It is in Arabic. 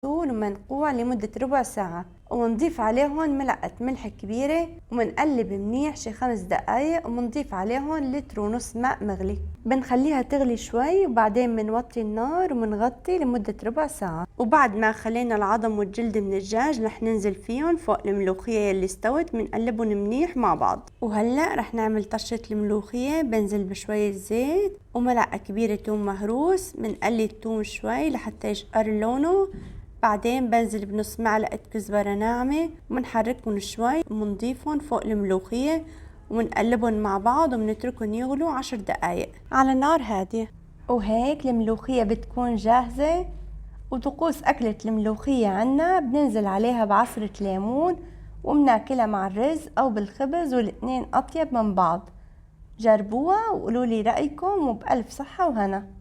ومنقوع لمدة ربع ساعة، ومنضيف عليهم ملعقة ملح كبيرة، ومنقلب منيح شي 5 دقايق، ومنضيف عليهم 1.5 لتر ماء مغلي. بنخليها تغلي شوي وبعدين بنوطي النار ومنغطي لمدة ربع ساعة. وبعد ما خلينا العظم والجلد من الدجاج رح ننزل فيهم فوق الملوخية اللي استوت، بنقلبهم منيح مع بعض. وهلأ رح نعمل طشة الملوخية. بنزل بشوية زيت وملعقة كبيرة توم مهروس، بنقلي التوم شوي لحتى يشقر لونه. بعدين بنزل بنص معلقة كزبرة ناعمة ومنحركهم شوي ومنضيفهم فوق الملوخية ومنقلبهم مع بعض ومنتركهم يغلوا 10 دقايق على نار هادية. وهيك الملوخية بتكون جاهزة. وطقوس أكلة الملوخية عنا بننزل عليها بعصرة ليمون وبناكلها مع الرز أو بالخبز، والاتنين أطيب من بعض. جربوها وقولولي رأيكم، وبألف صحة وهنا.